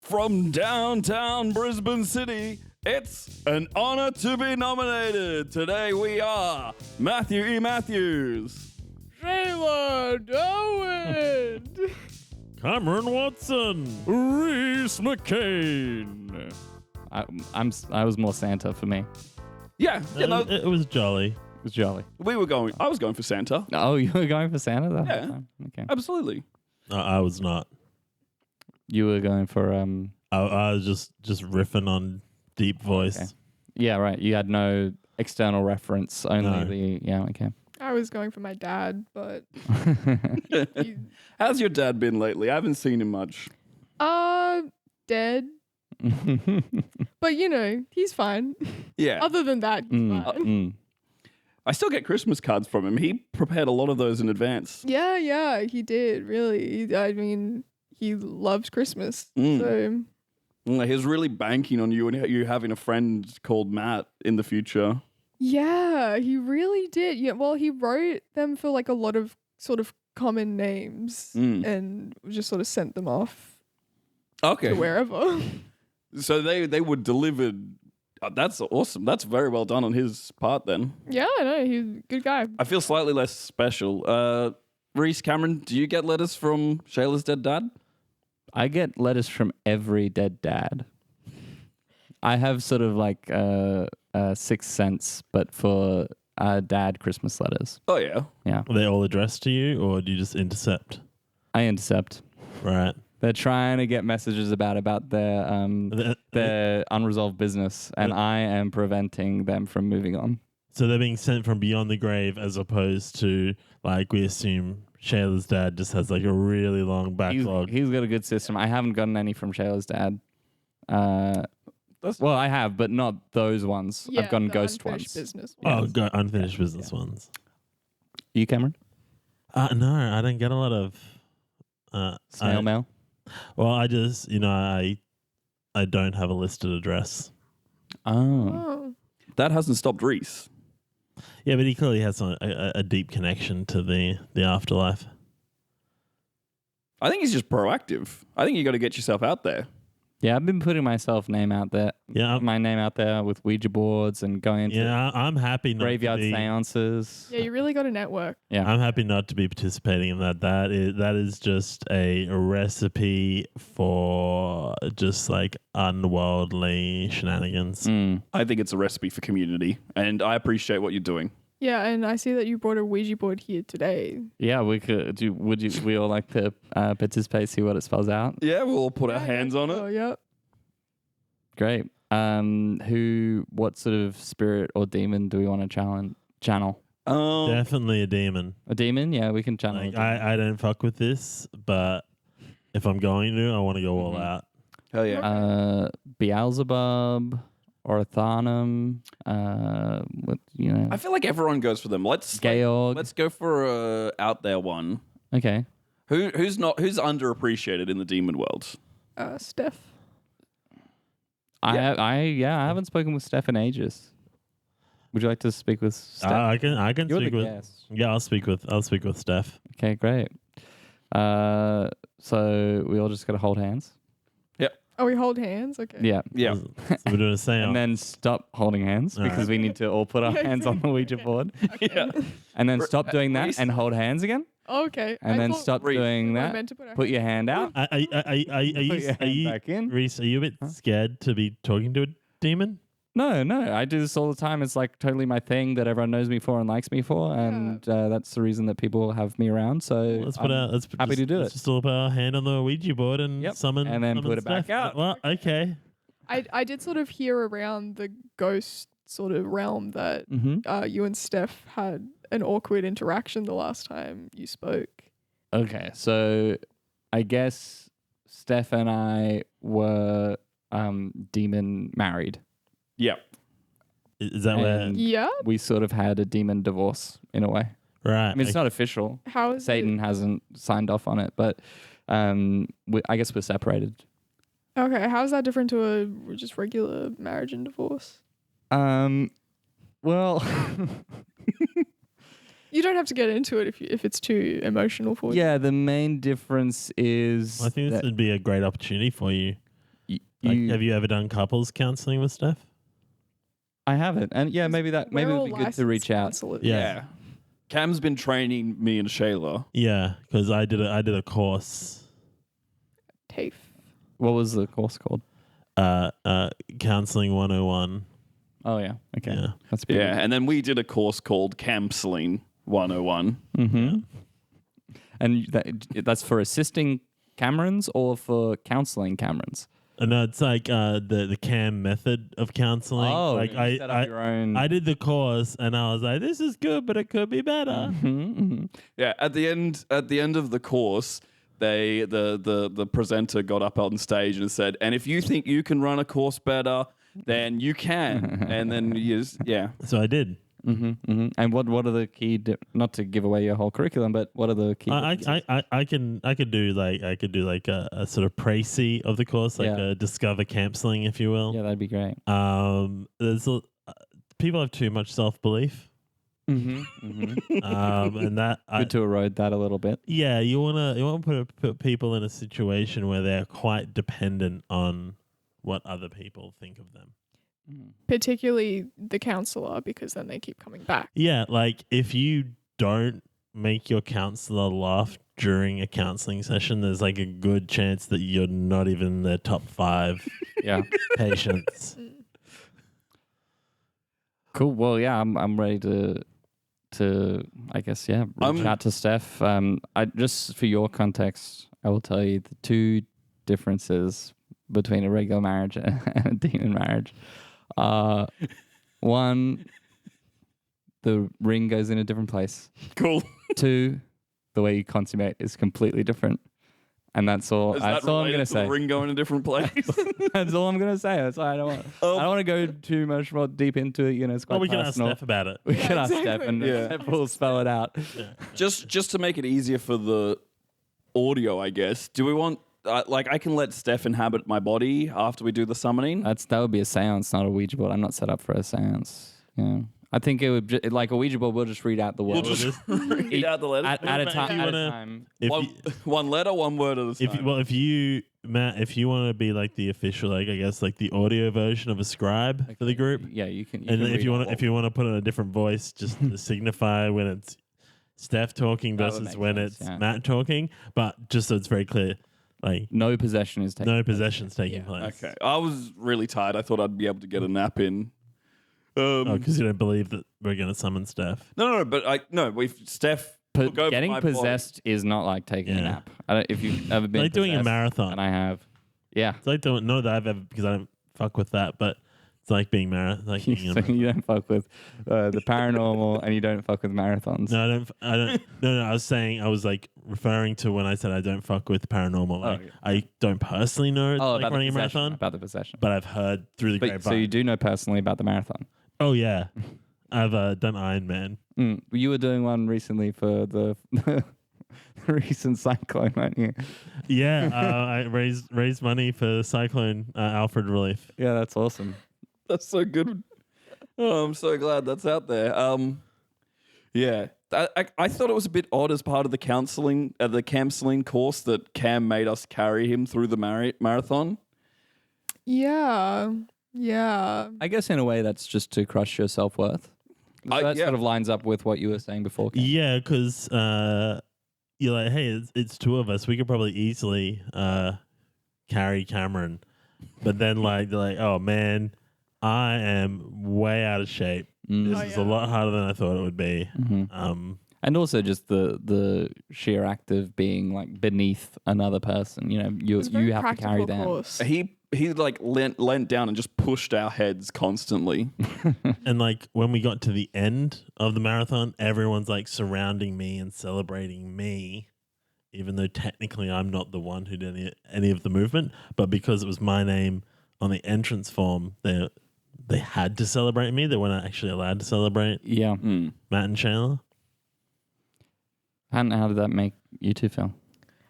From downtown Brisbane City, it's an honor to be nominated. Today we are Matthew E. Matthews, Shayla Derwent, Cameron Watson. Rhys McCain. I was more Santa for me. Yeah, no, It was jolly. It was jolly. I was going for Santa. Oh, you were going for Santa? That Yeah. time. Okay. Absolutely. I was not. You were going for I was just riffing on deep voice. Okay. Yeah, right. You had no external reference, only No. okay. I was going for my dad, but he, How's your dad been lately? I haven't seen him much. dead. But you know, he's fine. Yeah. Other than that, he's fine. I still get Christmas cards from him. He prepared a lot of those in advance. Yeah, he did, really. I mean, he loved Christmas. So He was really banking on you and you having a friend called Matt in the future. yeah, he really did. Yeah, well, he wrote them for like a lot of sort of common names and just sort of sent them off Okay. to wherever. So they were delivered. That's awesome. That's very well done on his part then. Yeah, I know. He's a good guy. I feel slightly less special. Rhys, Cameron, do you get letters from Shayla's dead dad? I get letters from every dead dad. I have sort of like a sixth sense, but for dad Christmas letters. Oh, yeah. Yeah. Are they all addressed to you, or do you just intercept? I intercept. Right. They're trying to get messages about their unresolved business, and I am preventing them from moving on. So they're being sent from beyond the grave, as opposed to, like, we assume Shayla's dad just has like a really long backlog. He's got a good system. I haven't gotten any from Shayla's dad. Well, I have, but not those ones. Yeah, I've gotten the ghost unfinished ones. business. Unfinished business ones. You, Cameron? No, I don't get a lot of Snail mail? Well, I just, I don't have a listed address. Oh. That hasn't stopped Rhys. Yeah, but he clearly has a deep connection to the afterlife. I think he's just proactive. I think you got to get yourself out there. Yeah, I've been putting my name out there. Yeah, My name out there with Ouija boards and going into I'm happy not graveyard to be, seances. Yeah, you really got a network. Yeah. I'm happy not to be participating in that. That is just a recipe for just like unworldly shenanigans. I think it's a recipe for community, and I appreciate what you're doing. Yeah, and I see that you brought a Ouija board here today. Yeah, we could do. We all like to participate, see what it spells out? Yeah, we'll all put our hands on Oh, it. yeah. Great. What sort of spirit or demon do we want to channel? Definitely a demon. A demon? Yeah, we can channel. Like, a demon. I don't fuck with this, but if I'm going to, I want to go all out. Hell yeah. Beelzebub, Orthanum. I feel like everyone goes for them. Let's Georg. let's go for a out there one. Okay. Who's underappreciated in the demon world? Steph. I haven't spoken with Steph in ages. Would you like to speak with Steph? I can You're speak the with. guest. Yeah, I'll speak with Steph. Okay, great. So we all just got to hold hands. Oh, we hold hands? Okay. Yeah. Yeah. So we're doing a seance. And then stop holding hands because we need to all put our hands on the Ouija board. Yeah. And then stop doing that Rhys- and hold hands again. Okay. And I then thought stop Rhys- doing we were that. meant to put our Put your hand out. Are Put your you, hand back in. Rhys, are you a bit scared to be talking to a demon? No. I do this all the time. It's like totally my thing that everyone knows me for and likes me for. And that's the reason that people have me around. So Let's happy to do let's it. just all put our hand on the Ouija board and Yep. summon And then summon put it back Steph. out. Well, okay. I did sort of hear around the ghost sort of realm that you and Steph had an awkward interaction the last time you spoke. Okay, so I guess Steph and I were demon married. Yeah. Is that where? And Yeah? we sort of had a demon divorce in a way. Right. I mean, it's not official. How is Satan hasn't signed off on it, but I guess we're separated. it? Okay, how is that different to a just regular marriage and divorce? Well, You don't have to get into it if it's too emotional for you. yeah, the main difference is I think this that would be a great opportunity for you. Have you ever done couples counseling with Steph? I haven't, and maybe it would be good to reach out. Yeah. Cam's been training me and Shayla. Yeah, because I did a course. TAFE. What was the course called? Counseling 101. Oh yeah, okay. Yeah. That's pretty Yeah, and then we did a course called Camselling 101. Mm-hmm. And that's for assisting Camerons or for counseling Camerons? No, it's like the CAM method of counseling. Oh, like you set up your own. I did the course and I was like, this is good, but it could be better. Mm-hmm. Yeah, at the end of the course, the presenter got up on stage and said, "And if you think you can run a course better, then you can." And then So I did. Mm-hmm, mm-hmm. And what are the key? Not to give away your whole curriculum, but what are the key? I could do like a sort of précis of the course, like a discover Camselling, if you will. Yeah, that'd be great. There's people have too much self-belief. Mm-hmm, mm-hmm. And that good to erode that a little bit. Yeah, you want to put people in a situation where they're quite dependent on what other people think of them. Particularly the counselor, because then they keep coming back. Yeah, like if you don't make your counselor laugh during a counseling session, there's like a good chance that you're not even their top 5 patients. Cool. Well, yeah, I'm ready to I guess reach out to Steph. I just for your context, I will tell you the 2 differences between a regular marriage and a demon marriage. One, the ring goes in a different place. Cool. 2, the way you consummate is completely different. And that's all. That's all I'm gonna say. The ring going a different place. That's all I'm gonna say. That's all I don't want. I don't want to go too much more deep into it. You know, it's quite we can ask personal. Steph about it. We can ask Steph, and Steph will spell it out. Yeah. Just to make it easier for the audio, I guess. Do we want I can let Steph inhabit my body after we do the summoning? That would be a seance, not a Ouija board. I'm not set up for a seance. Yeah. I think it would like a Ouija board. We'll just read out the words. We'll just read out the letters at a time. One letter, one word at a time. If you want to be like the official, like I guess like the audio version of a scribe for the group, you can. And if you want to put in a different voice, just to signify when it's Steph talking versus when it's Matt talking, but just so it's very clear. Like no possession is taking taking place. Okay. I was really tired. I thought I'd be able to get a nap in. Because you don't believe that we're going to summon Steph. No. But if Steph getting possessed is not like taking a nap. If you've ever been like doing a marathon, and I have, it's like not that I've ever because I don't fuck with that, but it's like being marathon. Like you don't fuck with the paranormal, and you don't fuck with marathons. No, I don't. No. I was saying I was like referring to when I said I don't fuck with paranormal. Like I don't personally know like running a marathon about the possession, but I've heard through the grapevine. So you do know personally about the marathon. Oh yeah, I've done Ironman. You were doing one recently for the recent cyclone, weren't you? Yeah, I raised money for Cyclone Alfred relief. Yeah, that's awesome. That's so good. Oh, I'm so glad that's out there. Yeah, I thought it was a bit odd as part of the Camselling course that Cam made us carry him through the marathon. Yeah. I guess in a way that's just to crush your self-worth. That sort of lines up with what you were saying before, Cam. Yeah, because you're like, hey, it's 2 of us. We could probably easily carry Cameron. But then they're like, oh man, I am way out of shape. This is a lot harder than I thought it would be. Mm-hmm. And also just the sheer act of being like beneath another person. You know, you have to carry them. He like leant down and just pushed our heads constantly. And like when we got to the end of the marathon, everyone's like surrounding me and celebrating me, even though technically I'm not the one who did any of the movement. But because it was my name on the entrance form, they had to celebrate me. They weren't actually allowed to celebrate Matt and Shayla. And how did that make you 2 feel?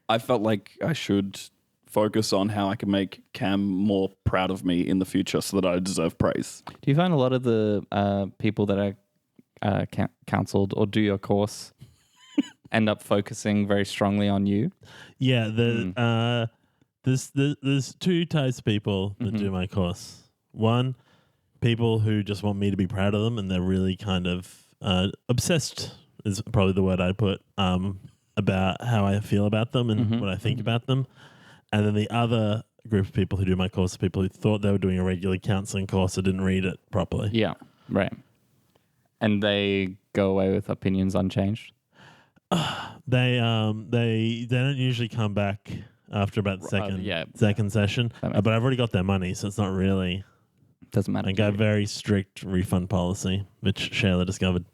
I felt like I should focus on how I can make Cam more proud of me in the future so that I deserve praise. Do you find a lot of the people that are counseled or do your course end up focusing very strongly on you? Yeah, There's two types of people that do my course. One, people who just want me to be proud of them, and they're really kind of obsessed is probably the word I'd put about how I feel about them and what I think about them. And then the other group of people who do my course are people who thought they were doing a regular counselling course and didn't read it properly. Yeah, right. And they go away with opinions unchanged? They don't usually come back after about the second session, but I've already got their money, so it's not really... Doesn't matter. I got a very strict refund policy, which Shayla discovered.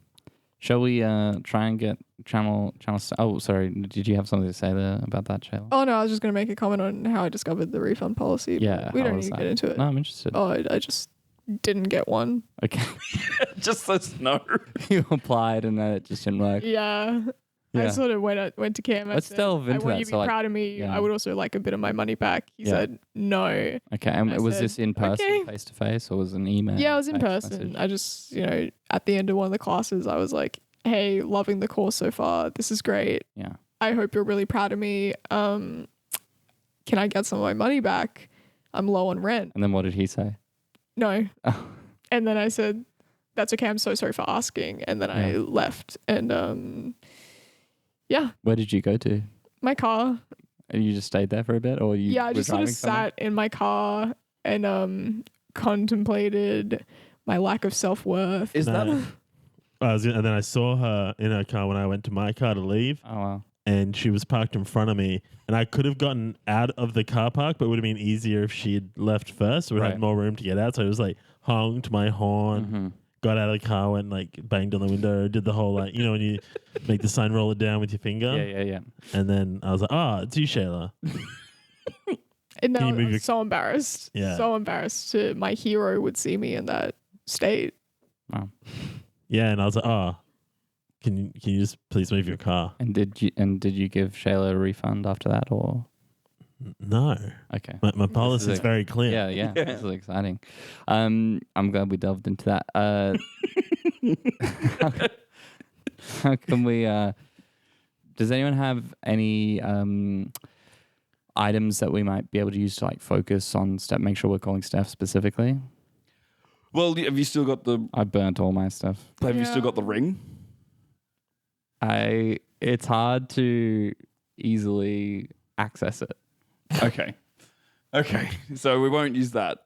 Shall we try and get channel? Oh, sorry. Did you have something to say there about that, Shayla? Oh no, I was just going to make a comment on how I discovered the refund policy. Yeah, we don't need to get into it. No, I'm interested. Oh, I just didn't get one. Okay. Just says no. You applied and then it just didn't work. Yeah. I sort of went to Cam. Let's delve into that. I want you to be proud of me. I would also like a bit of my money back. He said no. Okay, and was this in person, face to face, or was it an email? Yeah, it was in person. Message? I just, at the end of one of the classes, I was like, hey, loving the course so far. This is great. Yeah. I hope you're really proud of me. Can I get some of my money back? I'm low on rent. And then what did he say? No. Oh. And then I said, that's okay. I'm so sorry for asking. And then I left. And where did you go to? my car. And you just stayed there for a bit, or you? Yeah, I just sort of sat in my car and contemplated my lack of self-worth. Is that... and then I saw her in her car when I went to my car to leave. Oh wow. And she was parked in front of me, and I could have gotten out of the car park, but it would have been easier if she had left first. We would have had more room to get out. So I was like honked my horn, got out of the car, went like banged on the window, did the whole like, when you make the sign roll it down with your finger. Yeah. And then I was like, it's you, Shayla. And now I'm so embarrassed. Yeah. So embarrassed to my hero would see me in that state. Wow. Yeah, and I was like, can you just please move your car? And did you give Shayla a refund after that, or? No. Okay. My policy is very clear. Yeah. This is exciting. I'm glad we delved into that. How can we? Does anyone have any items that we might be able to use to like focus on Steph? Make sure we're calling Steph specifically. Well, have you still got the... I burnt all my stuff. Have you still got the ring? It's hard to easily access it. Okay. So we won't use that.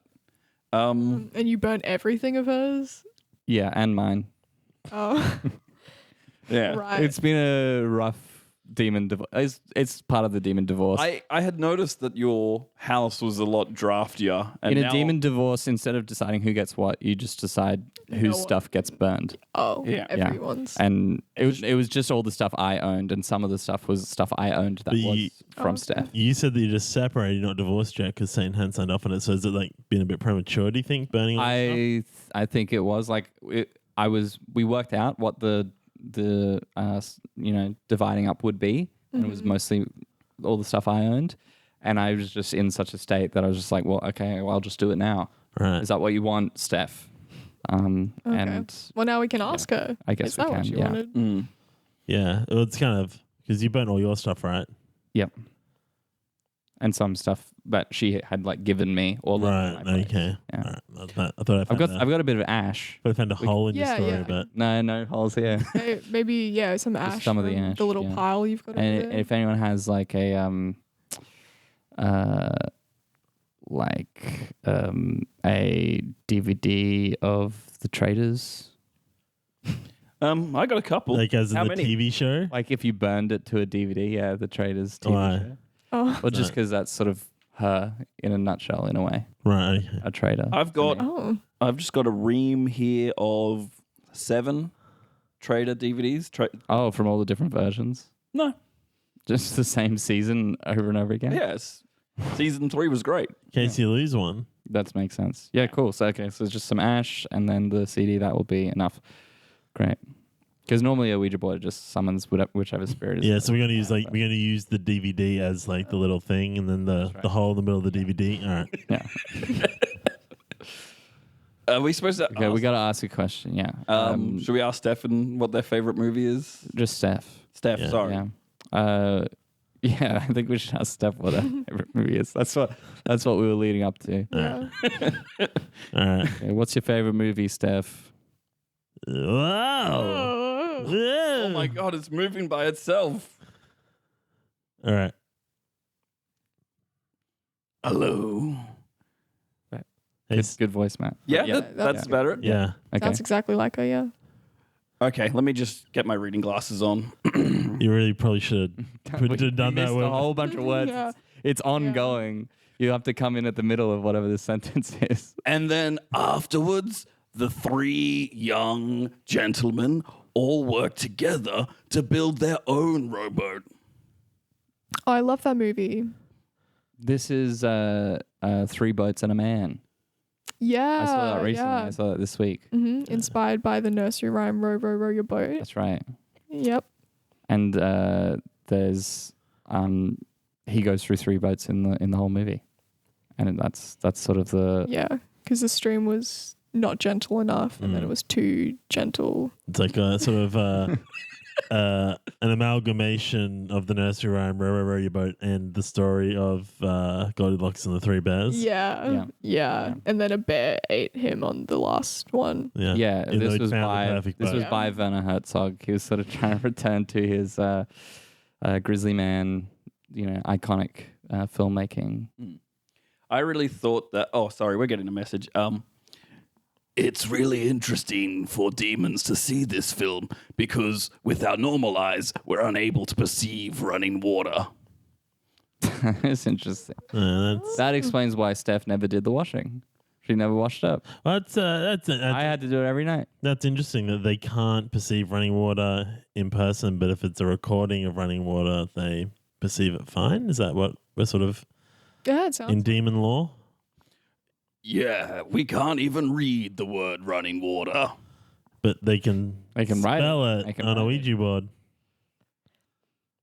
And you burnt everything of hers? Yeah, and mine. Oh. Yeah. Right. It's been a rough demon divorce. It's part of the demon divorce. I had noticed that your house was a lot draftier. And in a demon divorce, instead of deciding who gets what, you just decide whose stuff gets burned. Oh, yeah. Everyone's. And it was just all the stuff I owned, and some of the stuff was stuff I owned that was from Steph. You said that you just separated, not divorced yet, because Satan hadn't signed off on it. So is it like been a bit premature, do you think, burning all the stuff? I think it was like we worked out what the dividing up would be, and it was mostly all the stuff I owned, and I was just in such a state that I was just like, well, okay, well, I'll just do it now. Right. Is that what you want, Steph? Okay. And well, now we can ask her. I guess Is we that can. what you Yeah. wanted? Yeah, well, it's kind of because you burnt all your stuff, right? Yep. And some stuff that she had like given me, or Right. Okay. Yeah. Right. I thought I've got a bit of ash. I found a hole in your story, yeah. but No holes here. Maybe some ash. some of the from ash, the little yeah. pile you've got over And there. if anyone has like a DVD of The Traitors, I got a couple. like as in How the many? TV show. like if you burned it to a DVD, The Traitors TV Why? show. Oh. Or just because that's sort of her in a nutshell, in a way, Right. Okay. a traitor. I've just got a ream here of 7 Trader DVDs. Oh, from all the different versions? No. Just the same season over and over again? Yes. Season 3 was great. In case you lose one. That makes sense. Yeah, cool. So, okay, so just some ash and then the CD, that will be enough. Great. Because normally a Ouija board just summons whichever spirit is. Yeah, so we're gonna use the DVD as like the little thing, and then the hole in the middle of the DVD. All right. Yeah. Are we supposed to? Okay, we got to ask a question. Yeah. Should we ask Stefan what their favorite movie is? Just Steph. Steph, sorry. Yeah. Yeah, I think we should ask Steph what her favorite movie is. That's what we were leading up to. Yeah. All right. Okay, what's your favorite movie, Steph? Wow. Oh my God, it's moving by itself. All right. Hello. Hey, Good voice, Matt. Yeah, Yeah, that's better. yeah. Okay. Sounds exactly like her, yeah. Okay, let me just get my reading glasses on. You really probably should have done We that missed a one. whole bunch of words. Yeah. It's ongoing. You have to come in at the middle of whatever the sentence is. And then afterwards, the 3 young gentlemen all work together to build their own rowboat. Oh, I love that movie. This is 3 Boats and a Man. Yeah. I saw that recently. Yeah. I saw that this week. Inspired by the nursery rhyme Row, Row, Row Your Boat. That's right. Yep. And there's he goes through 3 boats in the whole movie, and that's sort of the Yeah, because the stream was not gentle enough, and then it was too gentle. It's like a sort of an amalgamation of the nursery rhyme Row, Row, Row Your Boat and the story of Goldilocks and the 3 Bears. Yeah. And then a bear ate him on the last one. Yeah. Even though This he was found the by perfect boat. by Werner Herzog. He was sort of trying to return to his Grizzly Man, iconic filmmaking. I really thought that. Oh, sorry, we're getting a message. It's really interesting for demons to see this film because with our normal eyes, we're unable to perceive running water. It's interesting. That's That explains why Steph never did the washing. She never washed up. I had to do it every night. That's interesting that they can't perceive running water in person, but if it's a recording of running water, they perceive it fine. Is that what we're sort of Yeah, it sounds. in demon law? Yeah, we can't even read the word running water. But they can write spell it. it They can on a write Ouija board.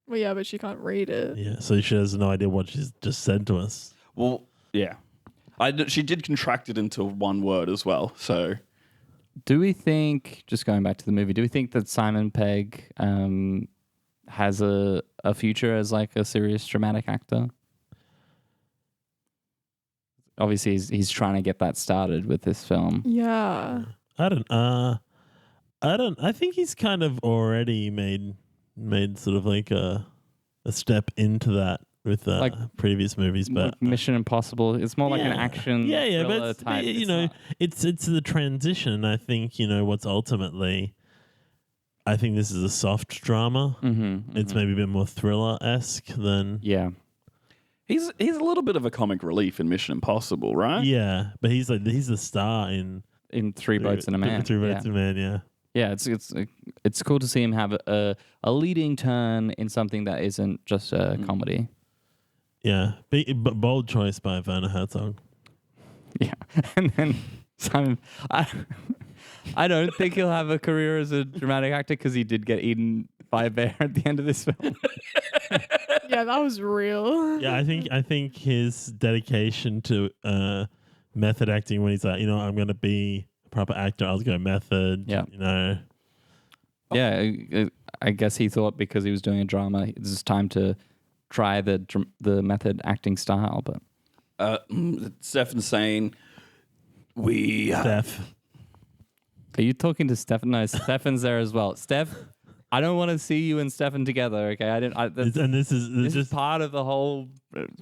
Well, yeah, but she can't read it. Yeah, so she has no idea what she's just said to us. Well, yeah. She did contract it into one word as well, so... Do we think, just going back to the movie, do we think that Simon Pegg has a future as like a serious dramatic actor? Obviously, he's trying to get that started with this film. Yeah. I think he's kind of already made sort of like a step into that with Like previous movies, but Mission Impossible, it's more like an action thriller but type. it's the transition. I think what's ultimately, I think this is a soft drama. It's maybe a bit more thriller-esque than He's a little bit of a comic relief in Mission Impossible, right? yeah, but he's the star in 3 Boats and a Man. 3 Boats and a Man, yeah. Yeah, it's cool to see him have a leading turn in something that isn't just a comedy. Yeah, but bold choice by Werner Herzog. Yeah, and then Simon, I don't think he'll have a career as a dramatic actor because he did get eaten by a bear at the end of this film. Yeah, that was real. Yeah, I think his dedication to method acting when he's like, I'm going to be a proper actor, I'll go method. Yeah. Yeah, I guess he thought because he was doing a drama, it's time to try the method acting style. But Stefan's saying Steph. Are you talking to Stefan? No, Stefan's there as well. Steph, I don't want to see you and Stefan together. Okay, this is part of the whole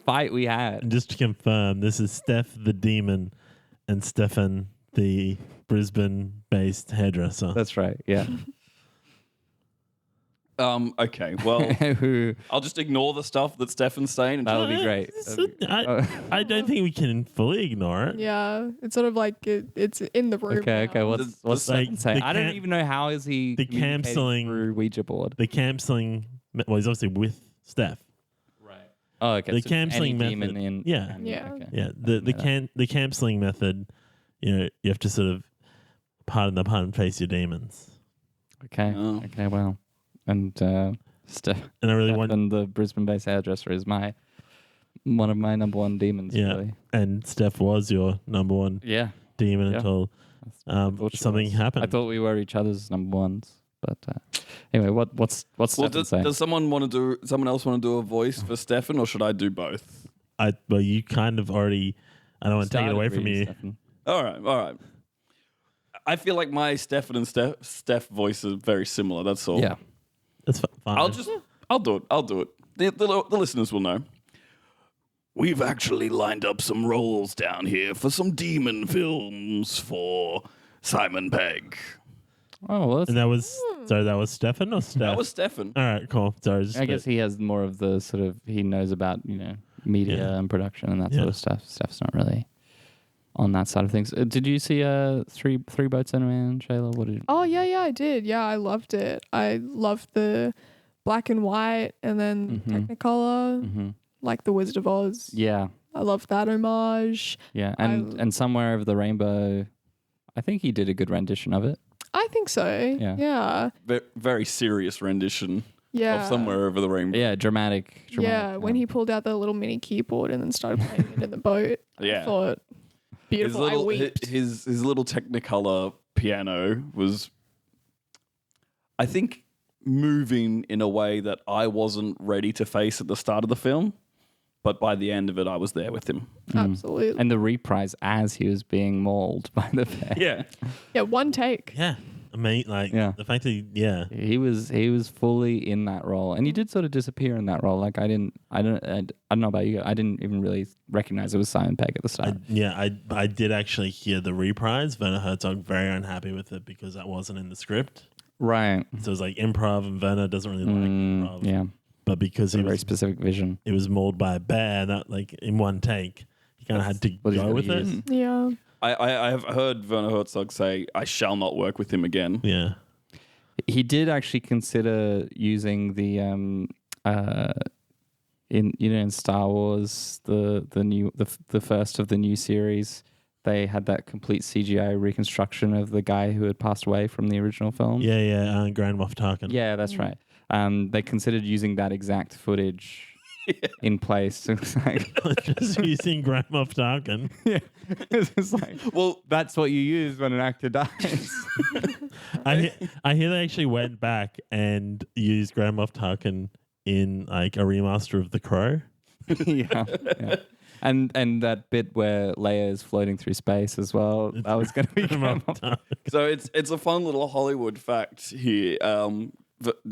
fight we had. And just to confirm, this is Steph the demon and Stefan the Brisbane-based hairdresser. That's right. Yeah. Okay, well, I'll just ignore the stuff that Stefan's saying. And That would be great. I don't think we can fully ignore it. Yeah, it's sort of like it's in the room. Okay. now. What's like Stefan saying? the I don't even know how is he the communicating Camselling through Ouija board. The Camselling, well, he's obviously with Steph. Oh, okay. The so Camselling any method. demon in Yeah. Okay. Yeah, the Camselling method, you have to sort of pardon the pun, face your demons. Okay. Oh. Okay. Well, and Steph And I really want, and the Brisbane-based hairdresser is one of my number one demons. yeah. Really. And Steph was your number one Yeah. demon Yeah. until I thought she something was. happened. I thought we were each other's number ones. But anyway, what's Well, Stefan saying? does someone else want to do a voice for Stefan, or should I do both? Well, you kind of already. I don't want to take it away from you. Stefan. All right. I feel like my Stefan and Steph voice are very similar. That's all. Yeah. That's fine. I'll do it. The listeners will know. We've actually lined up some roles down here for some demon films for Simon Pegg. Oh, well, And that was Stefan or Steph? That was Stefan. All right, cool. Sorry, I guess he has more of the sort of, he knows about, media and production and that sort of stuff. Steph's not really on that side of things. Did you see Three Boats and a Man, Shayla? What did you... Oh, yeah, I did. Yeah, I loved it. I loved the black and white and then Technicolor, like The Wizard of Oz. Yeah. I loved that homage. Yeah, and Somewhere Over the Rainbow, I think he did a good rendition of it. I think so. Yeah. Very serious rendition Yeah. of Somewhere Over the Rainbow. Yeah, dramatic. Yeah, when he pulled out the little mini keyboard and then started playing it in the boat. Yeah. I thought, beautiful. I wept. His little Technicolor piano was, I think, moving in a way that I wasn't ready to face at the start of the film. But by the end of it, I was there with him. Absolutely. And the reprise as he was being mauled by the bear. Yeah. Yeah, one take. Yeah. I mean, the fact that He was fully in that role, and he did sort of disappear in that role. Like I don't know about you. I didn't even really recognize it was Simon Pegg at the start. I did actually hear the reprise. Werner Herzog very unhappy with it because that wasn't in the script. Right. So it was like improv, and Werner doesn't really like improv. Yeah. But because It's a very specific vision. it was mauled by a bear, that like in one take, he kind of had to go with it. Yeah. I have heard Werner Herzog say, I shall not work with him again. Yeah. He did actually consider using the in Star Wars the first of the new series. They had that complete CGI reconstruction of the guy who had passed away from the original film. Yeah. Grand Moff Tarkin. Yeah, that's right. They considered using that exact footage in place. It's like, Just using Grand Moff Tarkin. yeah, it's like, well, that's what you use when an actor dies. I hear they actually went back and used Grand Moff Tarkin in like a remaster of The Crow. yeah. And that bit where Leia is floating through space as well. That was going to be Grand Moff Tarkin. So it's a fun little Hollywood fact here.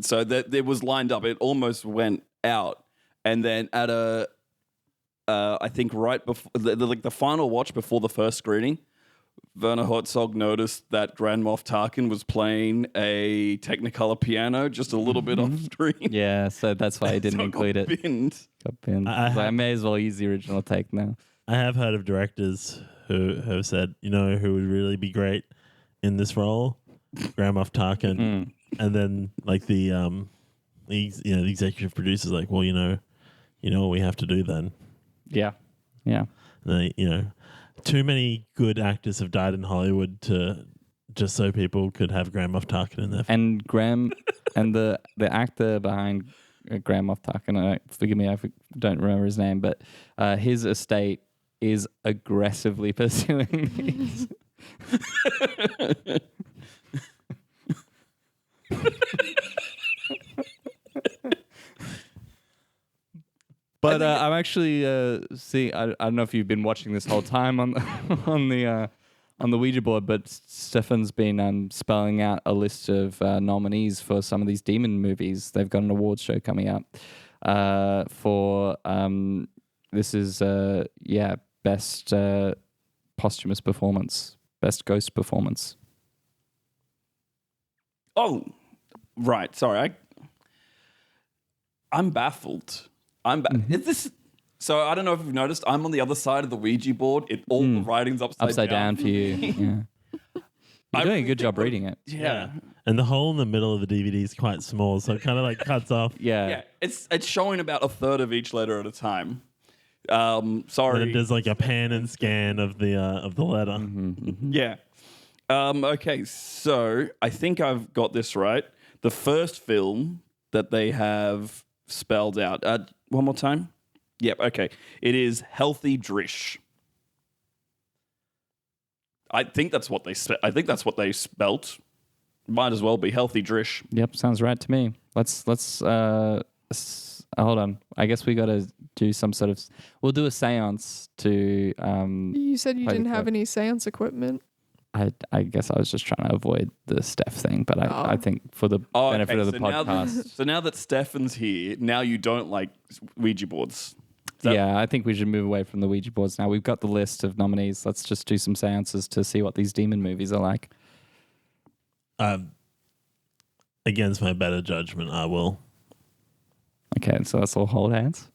So that it was lined up. It almost went out. And then at I think right before, the final watch before the first screening, Werner Herzog noticed that Grand Moff Tarkin was playing a Technicolor piano just a little bit off screen. Yeah, so that's why I didn't So it include got it. binned. Got pinned. I may as well use the original take now. I have heard of directors who have said, who would really be great in this role? Grand Moff Tarkin. And then like the executive producer's like, well, you know what we have to do then. Yeah. Yeah. And too many good actors have died in Hollywood to just so people could have Grand Moff Tarkin in there. And Graham and the actor behind Grand Moff Tarkin, forgive me, I don't remember his name, but his estate is aggressively pursuing these. But I'm actually seeing. I don't know if you've been watching this whole time on the Ouija board, but Stefan's been spelling out a list of nominees for some of these demon movies. They've got an awards show coming up for this is best posthumous performance, best ghost performance. Oh, right. Sorry, I'm baffled. Is this? So I don't know if you've noticed. I'm on the other side of the Ouija board. All the writing's upside down for you. Yeah. You're doing a good job reading it. Yeah. And the hole in the middle of the DVD is quite small, so it kind of like cuts off. Yeah. It's showing about a third of each letter at a time. Sorry. And it does like a pan and scan of the letter. Yeah. Okay, so I think I've got this right. The first film that they have spelled out. One more time. Yep. Okay. It is Healthy Drish. I think that's what they spelt. Might as well be healthy, Drish. Yep, sounds right to me. Let's hold on. I guess we got to do some sort of. We'll do a séance to. You said you play didn't the have clip. any seance equipment. I guess I was just trying to avoid the Steph thing, but I think for the benefit of the podcast. So now that Stefan's here, now you don't like Ouija boards. Yeah, I think we should move away from the Ouija boards now. We've got the list of nominees. Let's just do some seances to see what these demon movies are like. Against my better judgment, I will. Okay, so let's all hold hands.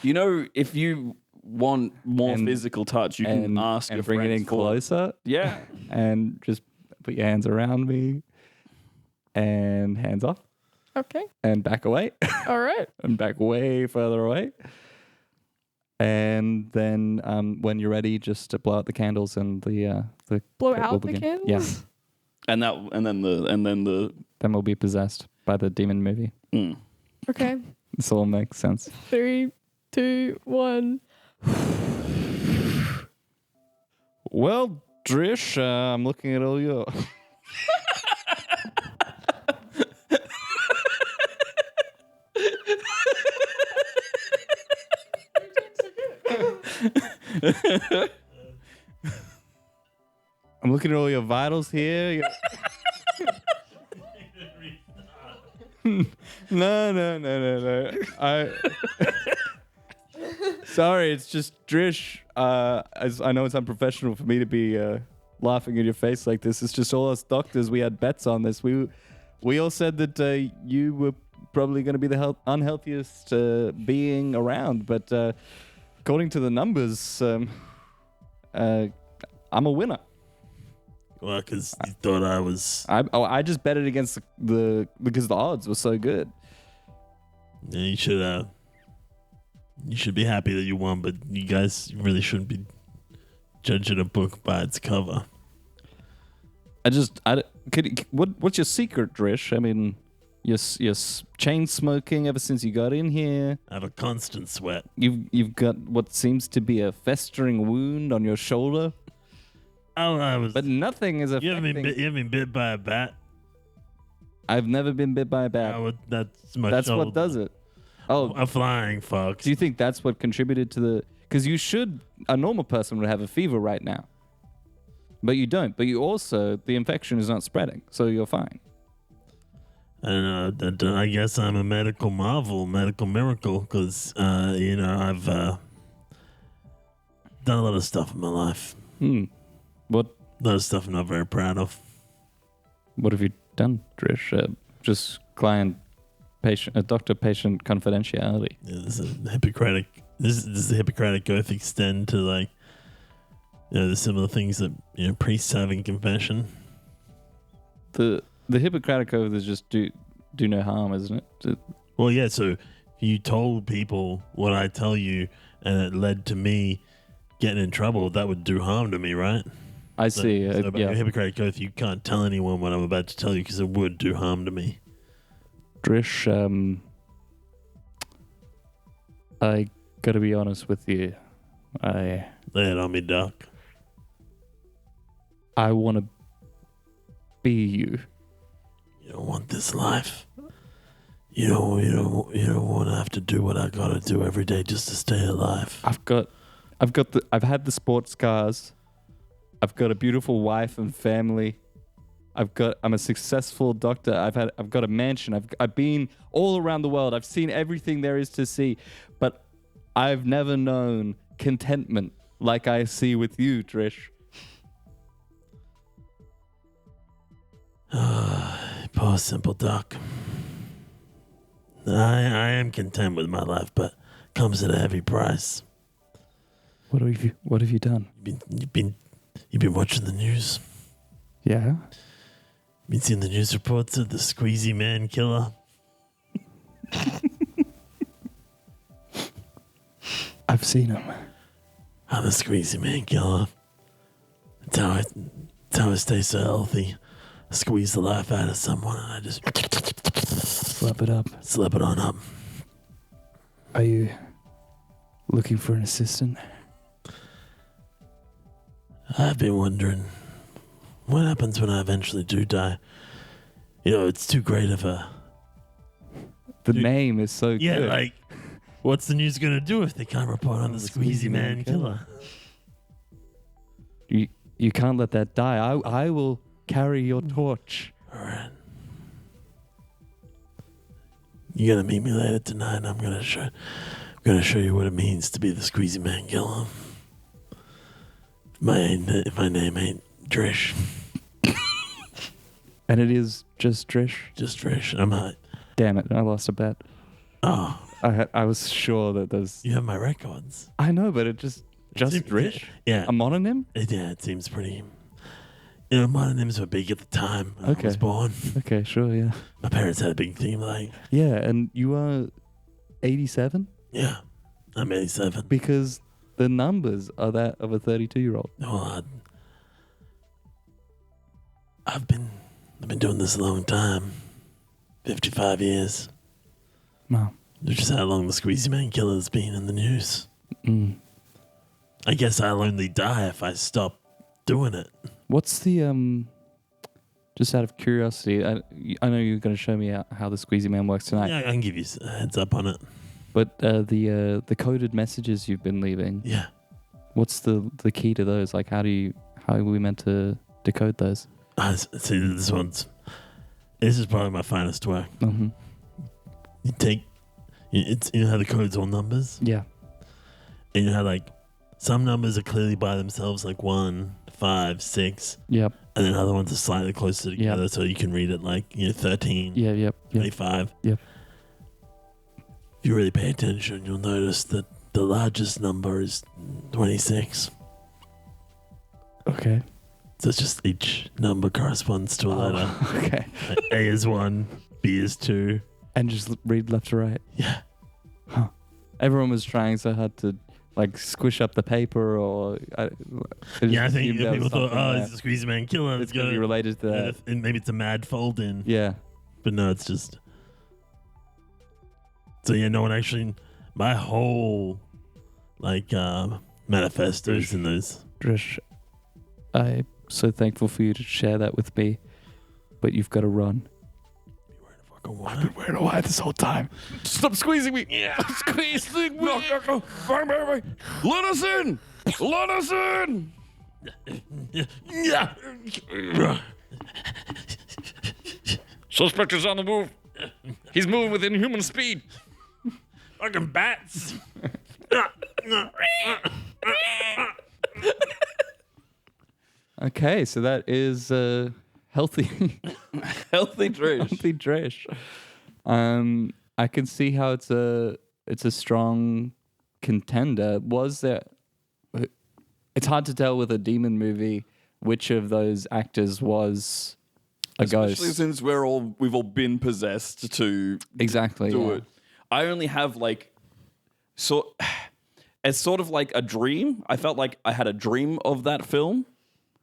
You know, if you want more And- physical touch, you can ask and your bring it friends in for- closer. Yeah. And just put your hands around me. And hands off. Okay. And back away. All right. And back way further away. And then when you're ready, just to blow out the candles and the Blow clip out will the begin. candles? Yes. And then the Then we'll be possessed by the demon movie. Okay. This all makes sense. 3, 2, 1. Well, Drish, I'm looking at all your... I'm looking at all your vitals here. No. Sorry, it's just Drish. As I know it's unprofessional for me to be laughing in your face like this. It's just all us doctors. We had bets on this. We all said that you were probably going to be the unhealthiest being around. But according to the numbers, I'm a winner. Well, because you thought I was. I just bet it against because the odds were so good. Yeah, you should be happy that you won, but you guys really shouldn't be judging a book by its cover. What's your secret, Drish? I mean, you're chain smoking ever since you got in here. I have a constant sweat. You've got what seems to be a festering wound on your shoulder. Oh, I was. But nothing is You affecting. haven't been bit by a bat. I've never been bit by a bat. That's my. That's shoulder. what does it. Oh, A flying fox. do you think that's what contributed to the? Because a normal person would have a fever right now, but you don't. But you also, the infection is not spreading, so you're fine. I don't know. I guess I'm a medical miracle, because I've done a lot of stuff in my life. What A lot of stuff I'm not very proud of. What have you done, Drish? Just doctor-patient confidentiality. Yeah, this is Hippocratic. This is the Hippocratic Oath extend to the similar things that priests have in confession. The Hippocratic Oath is just do no harm, isn't it? Well, yeah. So you told people what I tell you, and it led to me getting in trouble. That would do harm to me, right? I see. So by your Hippocratic Oath, you can't tell anyone what I'm about to tell you because it would do harm to me. Drish, I gotta be honest with you. Lay it on me, Doc. I want to be you. You don't want this life. You don't want to have to do what I gotta do every day just to stay alive. I've had the sports cars. I've got a beautiful wife and family. I'm a successful doctor. I've got a mansion. I've been all around the world. I've seen everything there is to see, but I've never known contentment like I see with you, Trish. Poor simple Doc. I am content with my life, but comes at a heavy price. What have you done? You've been watching the news. Yeah. Been seeing the news reports of the squeezy man killer. I've seen him. I'm a squeezy man killer. That's how I stay so healthy. I squeeze the life out of someone and I just Slap it up. slap it on up. Are you looking for an assistant? I've been wondering what happens when I eventually do die? It's too great of a... The name is so Yeah, good. like, what's the news going to do if they can't report on the Squeezy Man killer? You can't let that die. I will carry your torch. All right. You're going to meet me later tonight, and I'm going to show you what it means to be the Squeezy Man killer. If my name ain't Drish. And it is just Drish. Just Drish. I'm hot. Damn it! I lost a bet. Oh, I was sure that there's. you have my records. I know, but it just Drish. Yeah. A mononym. It seems pretty. Mononyms were big at the time when I was born. Okay, sure, yeah. My parents had a big theme, like. Yeah, and you are 87 Yeah, I'm 87. because the numbers are that of a 32-year-old. Well, I've been doing this a long time. 55 years. Wow. Which is how long the Squeezy Man killer's been in the news. Mm. I guess I'll only die if I stop doing it. What's the just out of curiosity? I know you're going to show me how the Squeezy Man works tonight. Yeah, I can give you a heads up on it. But the coded messages you've been leaving. Yeah. What's the key to those? Like, how are we meant to decode those? See, this is probably my finest work. Mm-hmm. You take, how the code's all numbers? Yeah. And how, like, some numbers are clearly by themselves, like 1, 5, 6. Yep. And then other ones are slightly closer together, so you can read it like, 13, Yeah, yep. 25. Yep. If you really pay attention, you'll notice that the largest number is 26. Okay. So it's just each number corresponds to a letter. Okay. Like A is 1, B is 2. And just read left to right. Yeah. Huh. Everyone was trying so hard to like squish up the paper, or I think people thought, it's the Squeezy Man killer. It's going to be related to that. And maybe it's a mad fold in. Yeah. But no, it's just. So yeah, no one actually. My whole manifestos in those. Drish, I'm so thankful for you to share that with me, but you've got to run. I've been wearing a wire this whole time. Stop squeezing me. Yeah. Stop squeezing me. No. Bang. Let us in. Let us in. Yeah. Suspect is on the move. He's moving within human speed. Fucking bats. Okay, so that is healthy. Healthy Drish. Healthy Drish. I can see how it's a strong contender. Was there? It's hard to tell with a demon movie which of those actors was a Especially ghost. since we've all been possessed to Exactly. do it. I only have it's sort of like a dream. I felt like I had a dream of that film.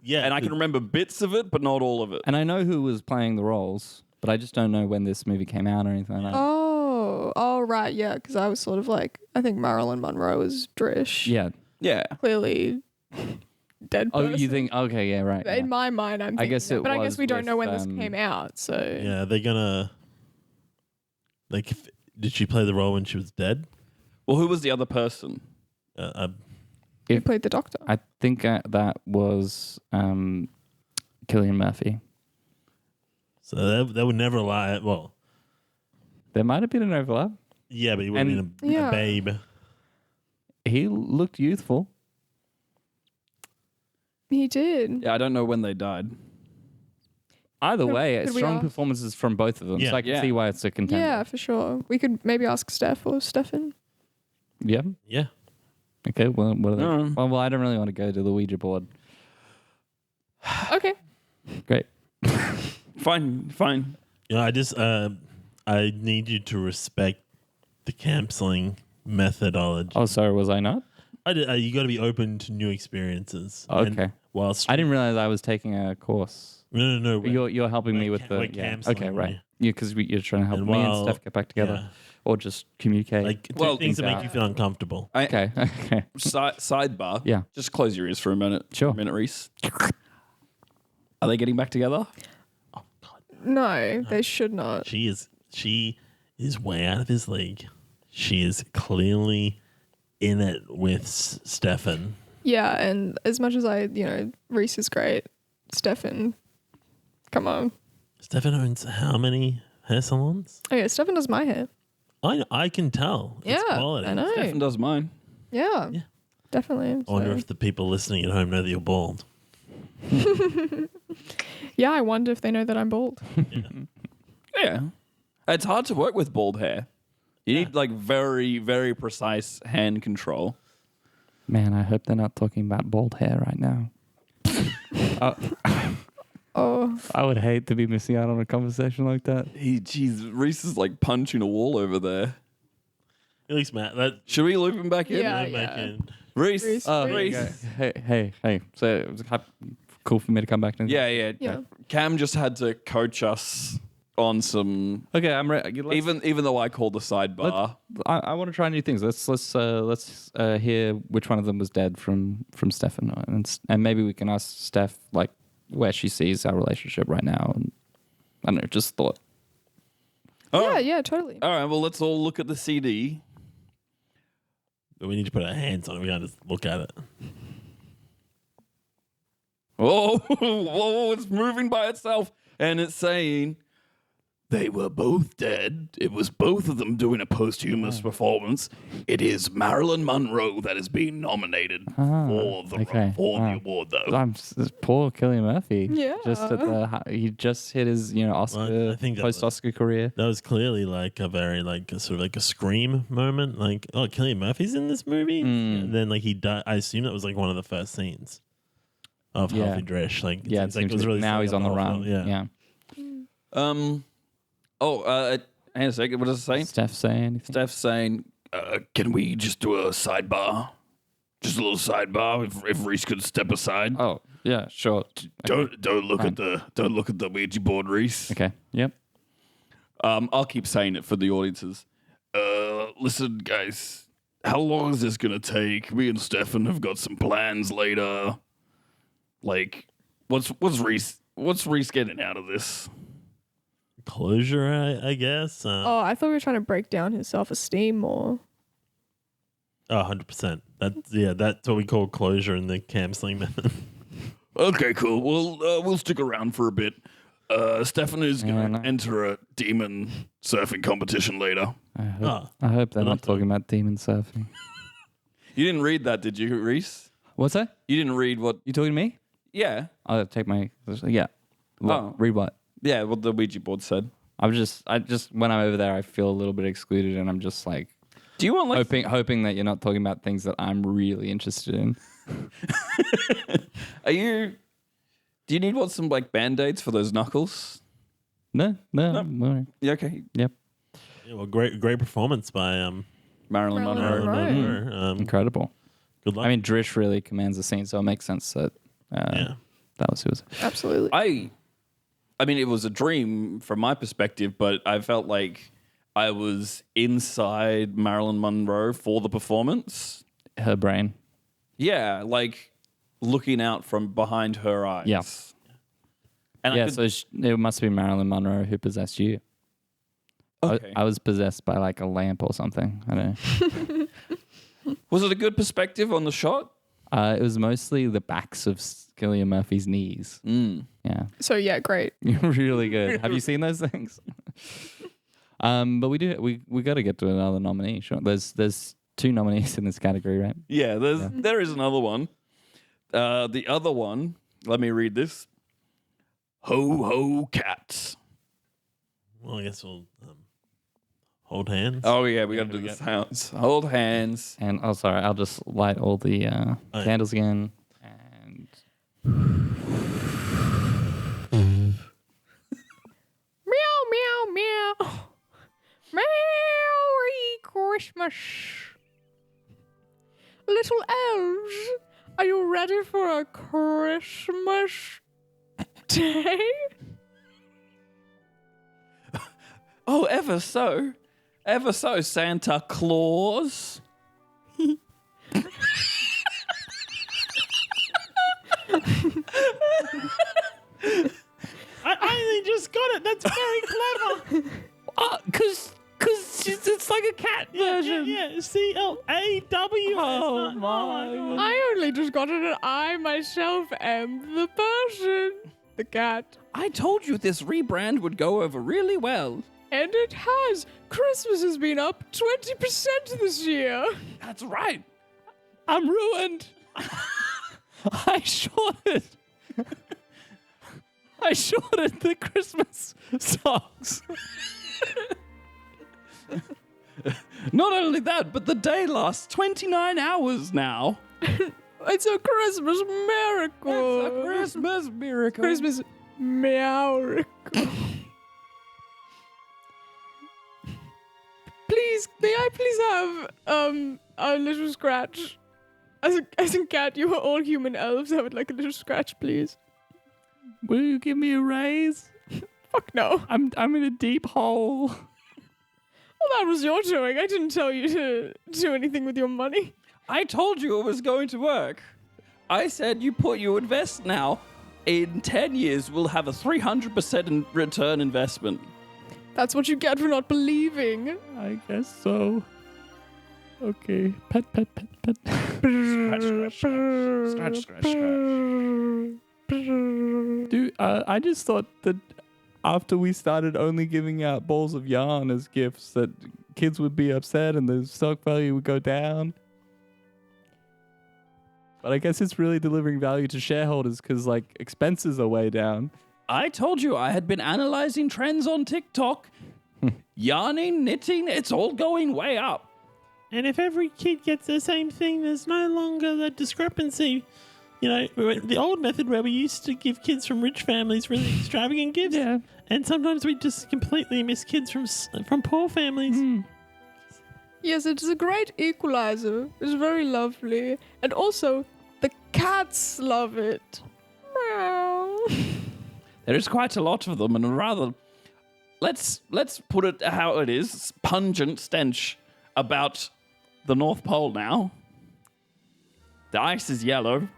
Yeah. And I can remember bits of it, but not all of it. And I know who was playing the roles, but I just don't know when this movie came out or anything like that. Oh, right, yeah, because I was sort of like, I think Marilyn Monroe was Drish. Yeah. Yeah. Clearly dead Oh, person. you think? Okay, yeah, right. In my mind, I'm thinking I guess that. But I was guess we don't know when with, this came out, so... Yeah, they're gonna. Did she play the role when she was dead? Well, who was the other person? Who played the Doctor? I think that was Cillian Murphy. So they would never lie. Well, There might have been an overlap. yeah, but he would have been a babe. He looked youthful. He did. Yeah, I don't know when they died. Either way, could we strong ask? performances from both of them. Yeah. So I can Yeah. see why it's a contender. Yeah, for sure. We could maybe ask Steph or Stefan. Yeah. Yeah. Okay. Well, what are they? No. Well, I don't really want to go to the Ouija board. Okay. Great. Fine. Yeah, I need you to respect the Camselling methodology. Oh, sorry. Was I not? You got to be open to new experiences. And Okay. whilst I didn't realize I was taking a course. no. You're helping me with we're the Camselling, Okay, right. Yeah, because you're trying to help And me and while- Steph get back together, yeah. or just communicate. Like do Well, things that things make out. you feel uncomfortable. Okay. Okay. Sidebar. Yeah. Just close your ears for a minute. Sure. A minute, Rhys. Are they getting back together? Oh God, No, they should not. she is way out of his league. She is clearly in it with Stefan. Yeah, and as much as Rhys is great, Stefan, come on. Stefan owns how many hair salons? Oh yeah, Stefan does my hair. I can tell. It's Yeah, quality. I know. Stefan does mine. Yeah, Yeah. definitely. I wonder So- if the people listening at home know that you're bald. Yeah, I wonder if they know that I'm bald. Yeah. It's hard to work with bald hair. You need like very, very precise hand control. Man, I hope they're not talking about bald hair right now. Oh, I would hate to be missing out on a conversation like that. Jeez, Rhys is like punching a wall over there. At least Matt, that Should we loop him back in? Yeah. back in. Rhys. Rhys. Oh, There you Rhys. go. Hey. So it was cool for me to come back. Yeah. yeah. Cam just had to coach us on some. Okay, I'm ready. Even though I called the sidebar. I want to try new things. Let's hear which one of them was dead from Stefan, and maybe we can ask Steph like where she sees our relationship right now. And I don't know, just thought. Oh. Yeah, totally. All right. Well, let's all look at the CD. But we need to put our hands on it. We can't just look at it. Whoa, it's moving by itself. And it's saying they were both dead. It was both of them doing a posthumous performance. It is Marilyn Monroe that is being nominated for the award, though. Poor Cillian Murphy. Yeah. Just at he just hit his Oscar Well, I think that post-Oscar career. That was clearly like a very sort of like a scream moment. Like, oh, Cillian Murphy's in this movie, and then like he died. I assume that was like one of the first scenes of Yeah. Healthy Dresh. Like, Yeah, it seems like it was really now he's on the whole run. film. Yeah. Hang on a second. What does it say? Steph say anything? Steph's saying, can we just do a sidebar? Just a little sidebar if Rhys could step aside. Oh yeah, sure. Don't look at the Ouija board, Rhys. Okay. Yep. I'll keep saying it for the audiences. Listen, guys, how long is this gonna take? Me and Stefan have got some plans later. Like, what's Rhys getting out of this? Closure, I guess. Oh, I thought we were trying to break down his self-esteem more. 100%. That's what we call closure in the Camselling method. Okay, cool. We'll stick around for a bit. Stefan is gonna enter a demon surfing competition later. I hope they're not talking about demon surfing. You didn't read that, did you, Rhys? What's that? You didn't read what? You talking to me? Yeah, I'll take my read what? yeah. What the Ouija board said. I just when I'm over there, I feel a little bit excluded, and I'm just like Do you want like? hoping that you're not talking about things that I'm really interested in. Are you? Do you need some like band-aids for those knuckles? No. Yeah. Okay. Yep. Yeah, well, great performance by Marilyn Monroe. Monroe. Incredible. Good luck. I mean, Drish really commands the scene, so it makes sense that that was who was. Absolutely. I mean, it was a dream from my perspective, but I felt like I was inside Marilyn Monroe for the performance. Her brain. Yeah, like looking out from behind her eyes. Yeah. And So it must be Marilyn Monroe who possessed you. Okay. I was possessed by like a lamp or something. I don't know. Was it a good perspective on the shot? It was mostly the backs of Cillian Murphy's knees. Yeah. So yeah, great. Really good. Have you seen those things? But we got to get to another nominee. Sure. There's 2 nominees in this category, right? Yeah, there is another one. The other one, let me read this. Ho ho cats. Well, I guess we'll hold hands. Oh yeah, we got to do the sounds. Hold hands. And sorry, I'll just light all the candles again. And Meow meow meow. Merry Christmas. Little elves, are you ready for a Christmas day? Oh, ever so, Santa Claus. C-L-A-W. Oh, my. I only just got it, and I myself am the person. The cat. I told you this rebrand would go over really well. And it has. Christmas has been up 20% this year. That's right. I'm ruined. I shorted the Christmas songs. Not only that, but the day lasts 29 hours now. It's a Christmas miracle. It's a Christmas miracle. Christmas miracle. Please, may I please have a little scratch? As a cat, you are all human elves. I would like a little scratch, please. Will you give me a raise? Fuck no. I'm in a deep hole. Well, that was your doing. I didn't tell you to do anything with your money. I told you it was going to work. I said you invest now. In 10 years, we'll have a 300% return investment. That's what you get for not believing. I guess so. Okay. Pet. Scratch. Dude, I just thought that after we started only giving out balls of yarn as gifts, that kids would be upset and the stock value would go down. But I guess it's really delivering value to shareholders because, like, expenses are way down. I told you I had been analyzing trends on TikTok. Yarning, knitting, it's all going way up. And if every kid gets the same thing, there's no longer the discrepancy. You know, the old method where we used to give kids from rich families really extravagant gifts. Yeah. And sometimes we just completely miss kids from poor families. Yes, it is a great equalizer. It's very lovely. And also, the cats love it. Meow. There is quite a lot of them, and rather, let's put it how it is, pungent stench about the North Pole now. The ice is yellow.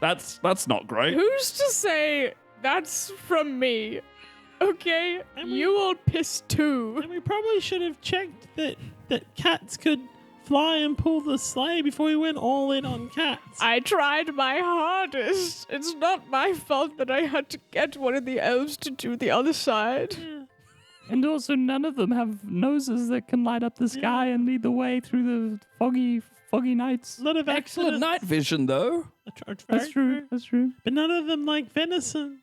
That's not great. Who's to say that's from me? Okay, you all pissed too. And we probably should have checked that cats could fly and pull the sleigh before we went all in on cats. I tried my hardest. It's not my fault that I had to get one of the elves to do the other side. And also, none of them have noses that can light up the sky and lead the way through the foggy nights. A lot of Excellent night vision, though. That's true. That's true. But none of them like venison.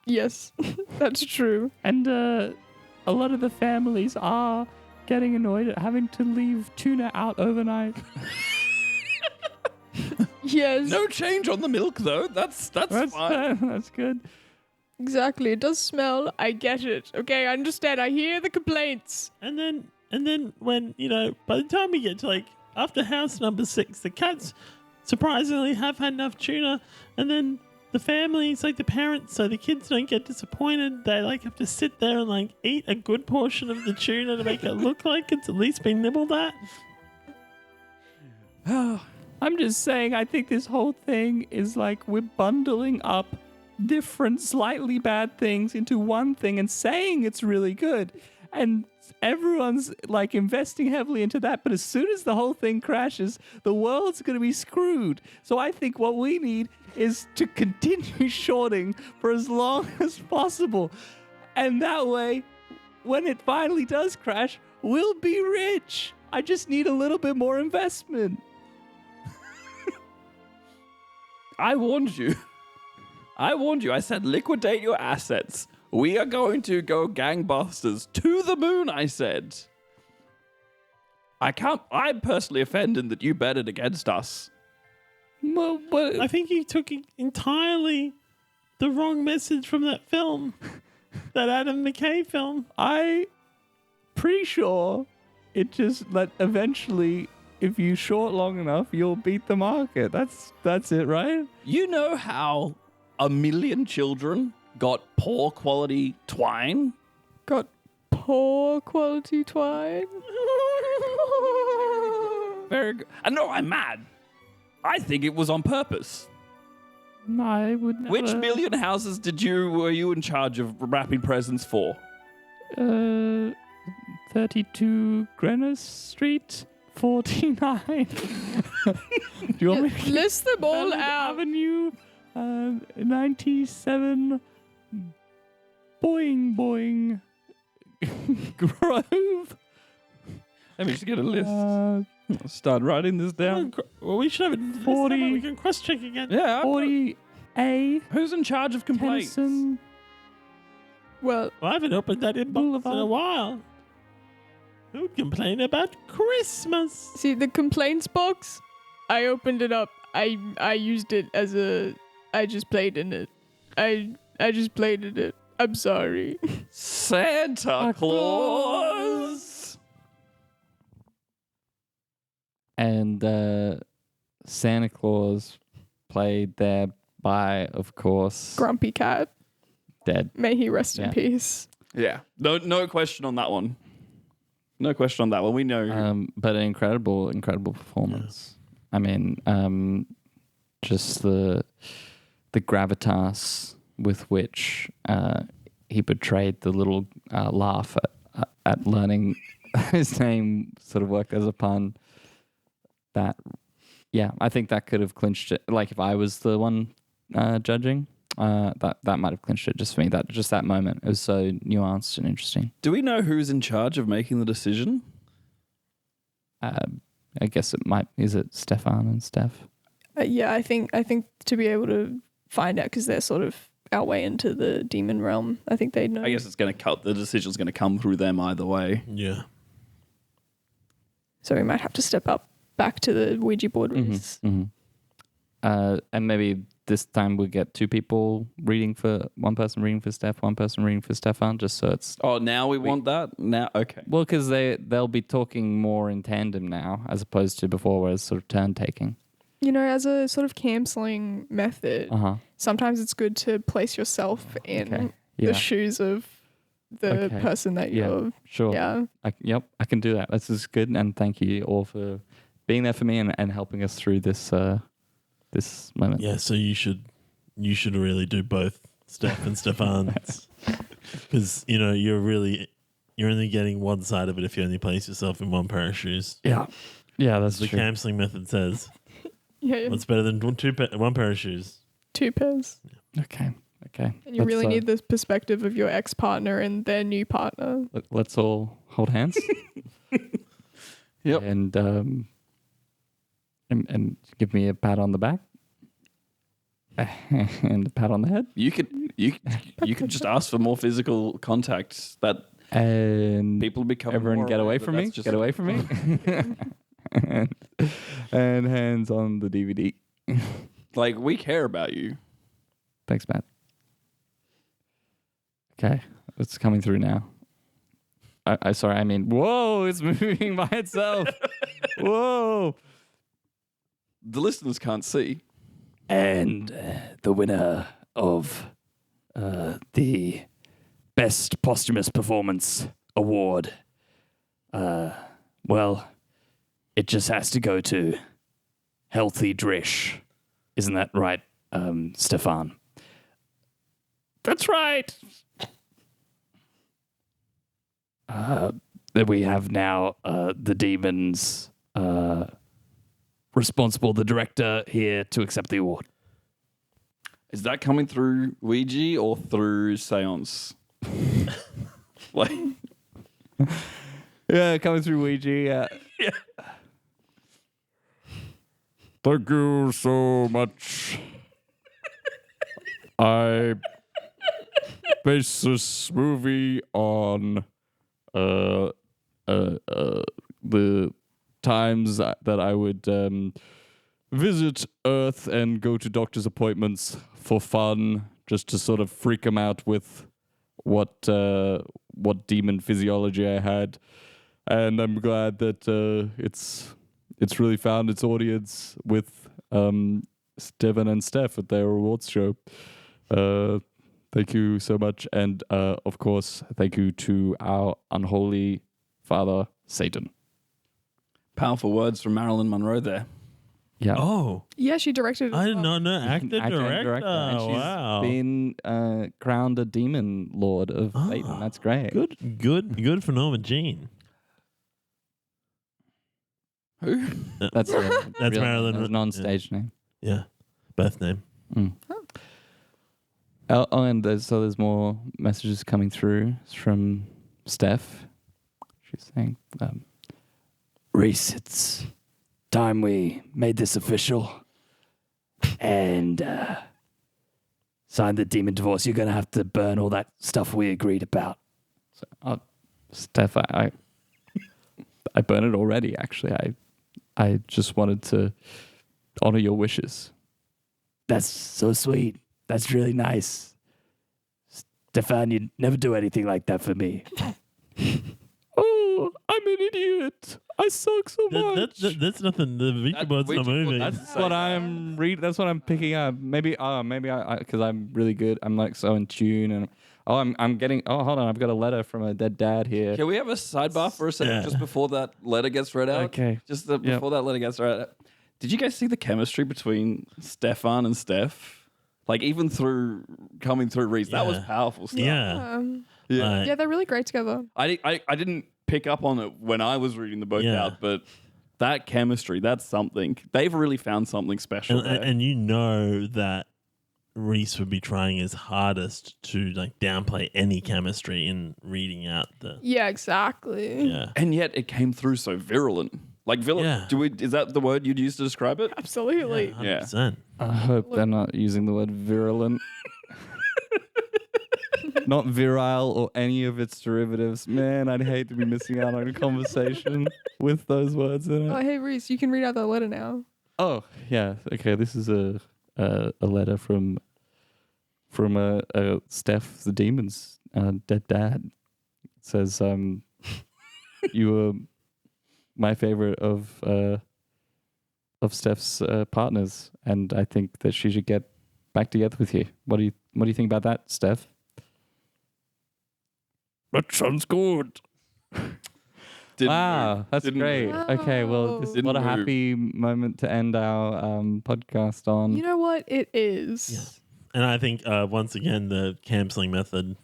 Yes, that's true. And a lot of the families are getting annoyed at having to leave tuna out overnight. Yes. No change on the milk, though. That's fine. That's good. Exactly. It does smell. I get it. Okay, I understand. I hear the complaints. And then when, you know, by the time we get to like after house number 6, the cats surprisingly have had enough tuna, and then the families, like the parents, so the kids don't get disappointed. They like have to sit there and like eat a good portion of the tuna to make it look like it's at least been nibbled at. I'm just saying, I think this whole thing is like we're bundling up different slightly bad things into one thing and saying it's really good. And everyone's like investing heavily into that. But as soon as the whole thing crashes, the world's going to be screwed. So I think what we need is to continue shorting for as long as possible. And that way, when it finally does crash, we'll be rich. I just need a little bit more investment. I warned you. I said liquidate your assets. We are going to go gangbusters to the moon, I said. I'm personally offended that you betted against us. Well, but I think you took entirely the wrong message from that film, that Adam McKay film. I'm pretty sure it just that eventually, if you short long enough, you'll beat the market. That's it, right? You know how 1 million children got poor quality twine? Got poor quality twine. Very good. And no, I'm mad. I think it was on purpose. I would never. Which million houses were you in charge of wrapping presents for? 32 Greenwich Street, 49. Do you want me to List them all Ballard out. Avenue, 97 Boing Grove. Let me just get a list. I'll start writing this down. Well, we should have it 40. We can cross-check again. Yeah. 40A Who's in charge of complaints? Tennyson. Well, Well, I haven't opened that inbox Boulevard. in a while. Who would complain about Christmas? see the complaints box. I opened it up. I used it as a. I just played in it. I just played in it. I'm sorry. Santa Claus. And Santa Claus played there by, of course, Grumpy Cat. dead. May he rest in Yeah. peace. Yeah. No question on that one. No question on that one. We know. But an incredible performance. I mean, just the gravitas with which he portrayed the little laugh at learning his name sort of worked as a pun. That, yeah, I think that could have clinched it. Like if I was the one judging, that might have clinched it just for me. That moment, it was so nuanced and interesting. Do we know who's in charge of making the decision? I guess it might. Is it Stefan and Steph? Yeah, I think to be able to find out because they're sort of our way into the demon realm. I think they know. I guess it's going to cut. The decision's going to come through them either way. Yeah. So we might have to step up back to the Ouija board. Rhys. And maybe this time we get two people reading for one person reading for Steph, one person reading for Stefan, just so it's Oh, now we want that? Now, okay. well, because they'll be talking more in tandem now as opposed to before, where it's sort of turn taking. You know, as a sort of Camselling method, sometimes it's good to place yourself in Okay. Yeah. the shoes of the Okay. person that Yeah. you're. Sure. Yeah. I can do that. This is good, and thank you all for being there for me and helping us through this this moment. Yeah, so you should really do both Steph and Stefan. Because, you're only getting one side of it if you only place yourself in one pair of shoes. Yeah, that's The true. Camselling method says. Yeah. What's better than one pair of shoes? Two pairs. Okay. And you really need the perspective of your ex-partner and their new partner. Let's all hold hands. Yep. And give me a pat on the back. And a pat on the head. You could just ask for more physical contact. That And people become everyone more get aware away that from me. that's just- Get away from me. and hands on the DVD. Like, we care about you. Thanks, Matt. Okay, it's coming through now. Whoa, it's moving by itself. Whoa. The listeners can't see. And the winner of the Best Posthumous Performance Award, well, it just has to go to Healthy Drish. Isn't that right, Stefan? That's right. That we have now the demons responsible, the director here to accept the award. Is that coming through Ouija or through Seance? Like, Yeah, coming through Ouija. Yeah. Thank you so much. I base this movie on the times that I would visit Earth and go to doctor's appointments for fun, just to sort of freak them out with what demon physiology I had. And I'm glad that it's really found its audience with Steven and Steph at their awards show. Thank you so much. And of course, thank you to our unholy father, Satan. powerful words from Marilyn Monroe there. Yeah. Oh, Yeah, she directed it. I as did well. not know. Actor, director. And she's Wow. been crowned a demon lord of Satan. That's great. Good for Norma Jean. Who? That's Marilyn. That's non-stage name. Yeah, birth name. Mm. Oh, and there's more messages coming through from Steph. She's saying, Rhys, it's time we made this official and signed the demon divorce. You're going to have to burn all that stuff we agreed about. Steph, I burn it already, actually. I just wanted to honor your wishes. That's so sweet. That's really nice. Stefan, you'd never do anything like that for me. Oh, I'm an idiot. I suck so much. That's nothing. The Ouija board's not moving. That's what I'm reading. That's what I'm picking up. Maybe I because I'm really good. I'm like so in tune, and I'm getting. Oh, hold on. I've got a letter from a dead dad here. Can we have a sidebar for a second, Yeah. just before that letter gets read out? Okay. Just before that letter gets read out. Did you guys see the chemistry between Stefan and Steph? Like, even coming through Rhys, that was powerful stuff. Yeah. Yeah, they're really great together. I didn't pick up on it when I was reading the book out, but that chemistry, that's something. They've really found something special there. And you know that Rhys would be trying his hardest to like downplay any chemistry in reading out the. Yeah, exactly. Yeah. And yet it came through so virulent. Like virulent. Yeah. Is that the word you'd use to describe it? Absolutely. 100%. I hope they're not using the word virulent. Not virile or any of its derivatives. Man, I'd hate to be missing out on a conversation with those words in Oh, it. hey, Rhys, you can read out that letter now. Oh, yeah. Okay, this is a letter from Steph the Demon's dead dad. It says, you were my favorite of Steph's partners, and I think that she should get back together with you. What do you think about that, Steph? That sounds good. Wow, that's great. move. Okay, well, Wow. Didn't what a move. happy moment to end our podcast on. You know what? It is. Yes. And I think once again the Camselling method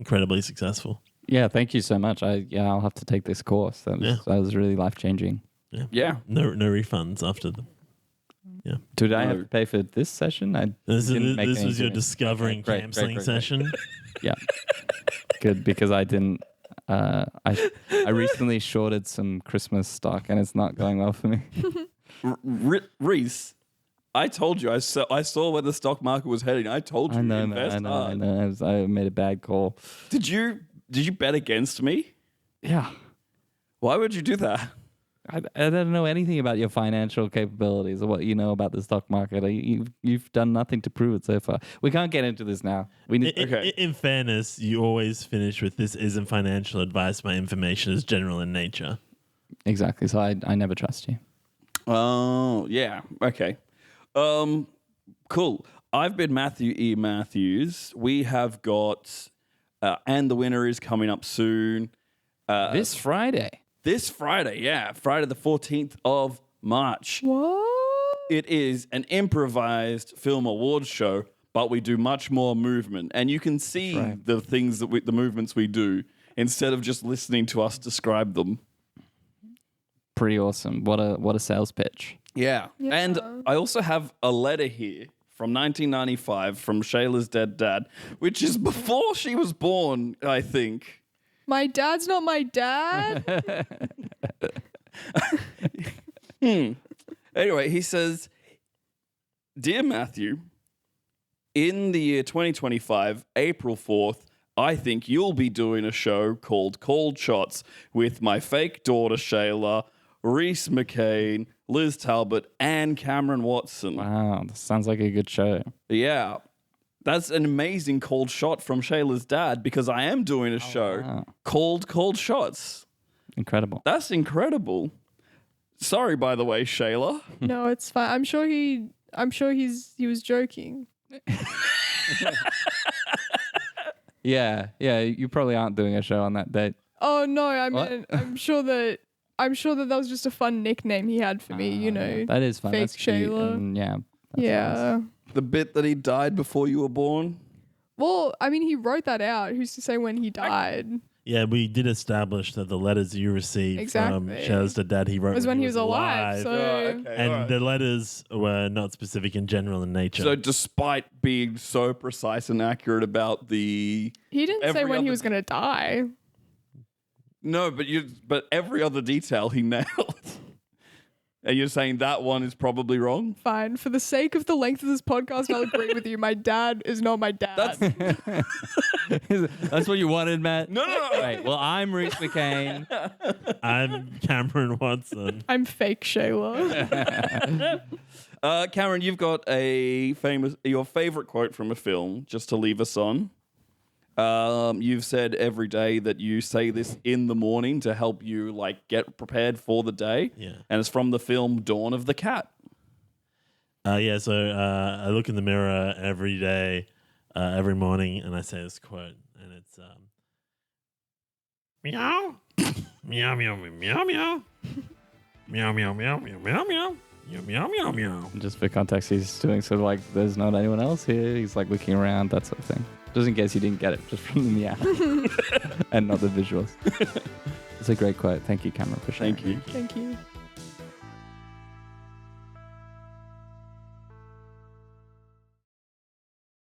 incredibly successful. Yeah, thank you so much. I'll have to take this course. That was really life changing. Yeah. No refunds after them. Yeah. Did I have to pay for this session? This didn't make was your anything. discovering Great, Camselling session. Yeah, good, because I didn't. I recently shorted some Christmas stock, and it's not going well for me. Rhys, I told you. I saw where the stock market was heading. I told you. I know. I made a bad call. Did you bet against me? Yeah. Why would you do that? I don't know anything about your financial capabilities or what you know about the stock market. You've done nothing to prove it so far. We can't get into this now. We need. In fairness, you always finish with "This isn't financial advice. My information is general in nature." Exactly. So I never trust you. Oh, yeah. Okay. Cool. I've been Matthew E. Matthews. We have got, and the winner is coming up soon. This Friday. This Friday, yeah. Friday the 14th of March. What? It is an improvised film awards show, but we do much more movement. And you can see the things that the movements we do instead of just listening to us describe them. Pretty awesome. What a sales pitch. Yeah. And I also have a letter here from 1995 from Shayla's dead dad, which is before she was born, I think. My dad's not my dad? Anyway, he says, Dear Matthew, in the year 2025, April 4th, I think you'll be doing a show called Cold Shots with my fake daughter Shayla, Rhys McCain, Liz Talbot, and Cameron Watson. Wow, this sounds like a good show. Yeah. That's an amazing cold shot from Shayla's dad because I am doing a show called Cold Shots. Incredible. That's incredible. Sorry, by the way, Shayla. No, it's fine. I'm sure he was joking. Yeah, you probably aren't doing a show on that date. Oh no, I What? mean I'm sure that I'm sure that was just a fun nickname he had for me, you know. Yeah, that is fun. Fake That's cute, Shayla. and yeah. That's Yeah. nice. The bit that he died before you were born. Well, I mean, he wrote that out. Who's to say when he died? Yeah, we did establish that the letters you received from Exactly. Shayla's dad, he wrote It was when he was alive. So and the letters were not specific in general in nature. So despite being so precise and accurate about the he didn't say every when he other- was going to die. no, but every other detail he nailed. And you're saying that one is probably wrong? Fine. For the sake of the length of this podcast, I'll agree with you. My dad is not my dad. That's what you wanted, Matt? No. Right. Well, I'm Rhys McCain. I'm Cameron Watson. I'm fake Shayla. Cameron, you've got your favorite quote from a film, just to leave us on. You've said every day that you say this in the morning to help you like get prepared for the day. Yeah. And it's from the film Dawn of the Cat. So I look in the mirror every day, every morning, and I say this quote, and it's meow, meow, meow, meow, meow, meow, meow, meow, meow, meow, meow, meow, meow, meow, meow. Just for context, he's doing sort of like there's not anyone else here. He's like looking around, that sort of thing. Just in case you didn't get it, just from the meow and not the visuals. It's a great quote. Thank you, Cameron, for sharing. Thank you. Thank you.